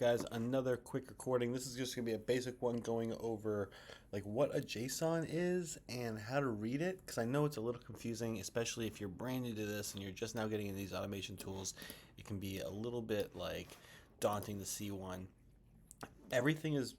guys? Another quick recording. This is just gonna be a basic one going over like what a JSON is and how to read it, because I know it's a little confusing, especially if you're brand new to this and you're just now getting into these automation tools. It can be a little bit like daunting to see one. Everything is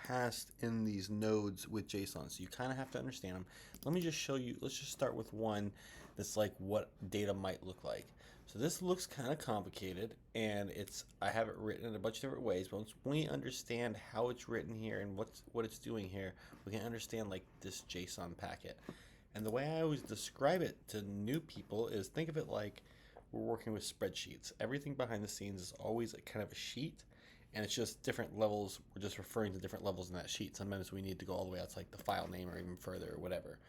passed in these nodes with JSON, so you kind of have to understand them. Let me just show you. Let's just start with one that's like what data might look like. So this looks kind of complicated, and I have it written in a bunch of different ways. But once we understand how it's written here and what it's doing here, we can understand like this JSON packet. And the way I always describe it to new people is, think of it like we're working with spreadsheets. Everything behind the scenes is always kind of a sheet, and it's just different levels. We're just referring to different levels in that sheet. Sometimes we need to go all the way out to like the file name or even further or whatever.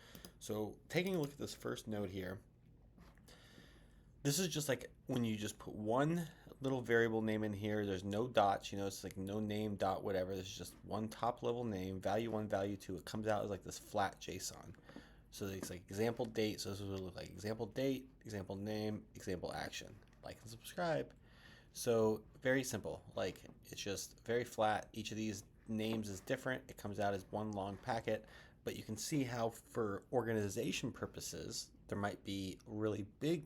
So taking a look at this first node here, this is just like when you just put one little variable name in here. There's no dots, it's like no name dot whatever. There's just one top level name, value 1, value 2. It comes out as like this flat JSON. So it's like example date. So this is what it looks like: example date, example name, example action. Like and subscribe. So very simple. Like it's just very flat. Each of these names is different. It comes out as one long packet. But you can see how, for organization purposes, there might be really big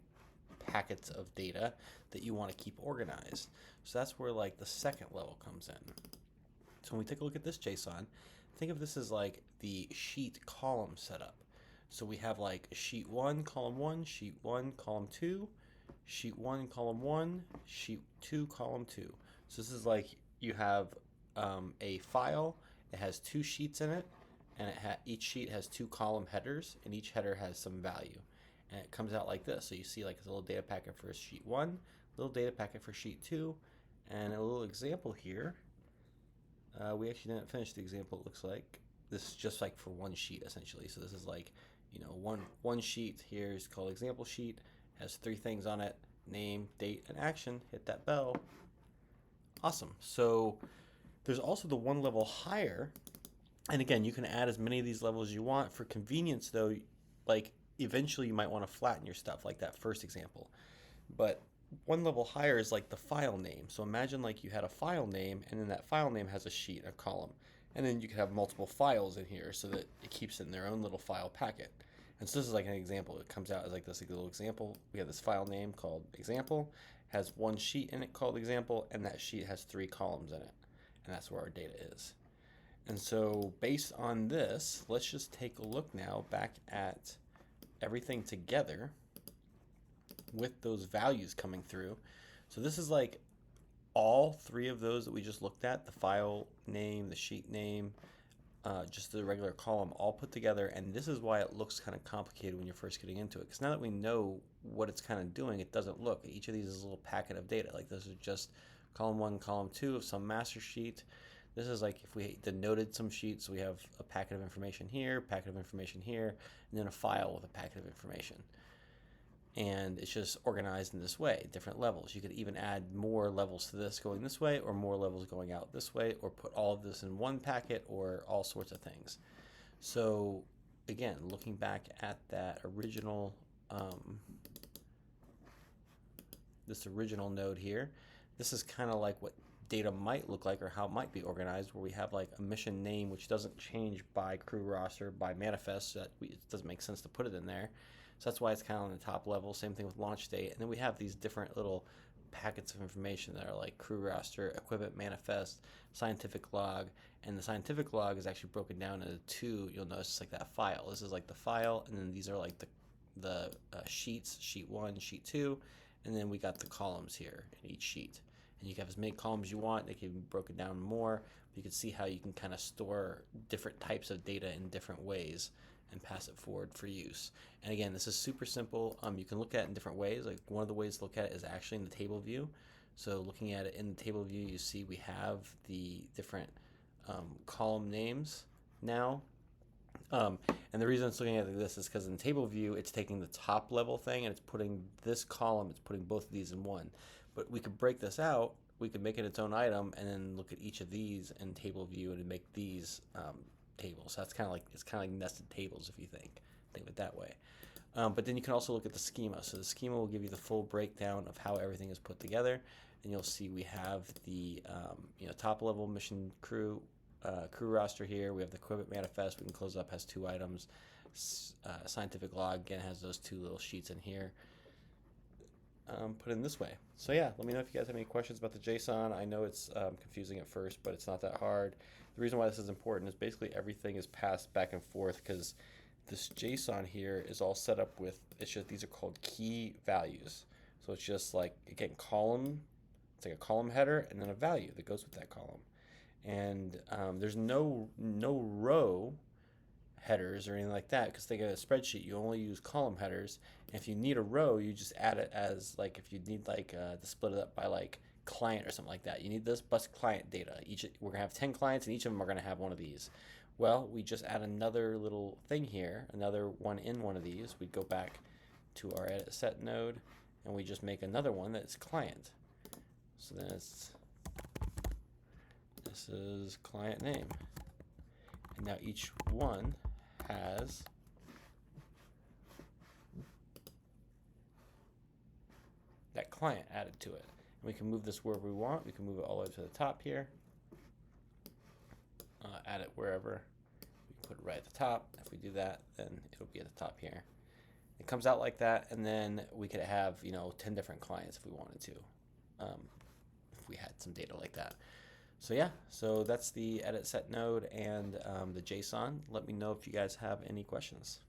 packets of data that you want to keep organized. So that's where like the second level comes in. So when we take a look at this JSON, think of this as like the sheet column setup. So we have like sheet 1, column 1, sheet 1, column 2, sheet 1, column 1, sheet 2, column 2. So this is like you have a file. It has 2 sheets in it, and each sheet has 2 column headers, and each header has some value. And it comes out like this. So you see like a little data packet for sheet 1, a little data packet for sheet 2, and a little example here. We actually didn't finish the example, it looks like. This is just like for one sheet essentially. So this is like, one sheet here is called example sheet, has 3 things on it: name, date, and action. Hit that bell. Awesome. So there's also the one level higher. And again, you can add as many of these levels as you want. For convenience though, like eventually you might want to flatten your stuff like that first example. But one level higher is like the file name. So imagine like you had a file name, and then that file name has a sheet, a column. And then you could have multiple files in here so that it keeps it in their own little file packet. And so this is like an example. It comes out as like this little example. We have this file name called example, has one sheet in it called example, and that sheet has 3 columns in it. And that's where our data is. And so based on this, let's just take a look now back at everything together with those values coming through. So this is like all 3 of those that we just looked at: the file name, the sheet name, just the regular column, all put together. And this is why it looks kind of complicated when you're first getting into it, because now that we know what it's kind of doing, it doesn't look. Each of these is a little packet of data. Like this is just column 1, column 2 of some master sheet. This is like if we denoted some sheets, we have a packet of information here, packet of information here, and then a file with a packet of information. And it's just organized in this way, different levels. You could even add more levels to this going this way, or more levels going out this way, or put all of this in one packet, or all sorts of things. So again, looking back at that original, this original node here, this is kind of like what data might look like, or how it might be organized, where we have like a mission name which doesn't change by crew roster, by manifest, so it doesn't make sense to put it in there. So that's why it's kind of on the top level. Same thing with launch date. And then we have these different little packets of information that are like crew roster, equipment manifest, scientific log. And the scientific log is actually broken down into 2. You'll notice it's like that file. This is like the file, and then these are like the sheets: sheet 1, sheet 2, and then we got the columns here in each sheet. And you can have as many columns as you want. They can be broken down more. But you can see how you can kind of store different types of data in different ways and pass it forward for use. And again, this is super simple. You can look at it in different ways. Like one of the ways to look at it is actually in the table view. So looking at it in the table view, you see we have the different column names now. And the reason it's looking at this is because in table view, it's taking the top level thing and it's putting this column, it's putting both of these in one. But we could break this out. We could make it its own item and then look at each of these in table view and make these tables. So that's kind of like nested tables if you think of it that way. But then you can also look at the schema. So the schema will give you the full breakdown of how everything is put together. and you'll see we have the top level mission crew roster here. We have the equipment manifest. We can close up, has 2 items. Scientific log again has those 2 little sheets in here. Put in this way. So yeah, let me know if you guys have any questions about the JSON. I know it's confusing at first, but it's not that hard. The reason why this is important is basically everything is passed back and forth because this JSON here is all set up with, it's just, these are called key values. So it's just like, again, column, it's like a column header and then a value that goes with that column. And there's no row headers or anything like that because think of a spreadsheet, you only use column headers. And if you need a row, you just add it as like, if you need like to split it up by like client or something like that, you need this plus client data. We're gonna have 10 clients and each of them are gonna have one of these. Well, we just add another little thing here, another one in one of these. We'd go back to our edit set node and we just make another one that's client. So then this is client name. And now each one has that client added to it. And we can move this wherever we want. We can move it all the way to the top here. Add it wherever. We can put it right at the top. If we do that, then it'll be at the top here. It comes out like that, and then we could have 10 different clients if we wanted to, if we had some data like that. So yeah, so that's the edit set node and the JSON. Let me know if you guys have any questions.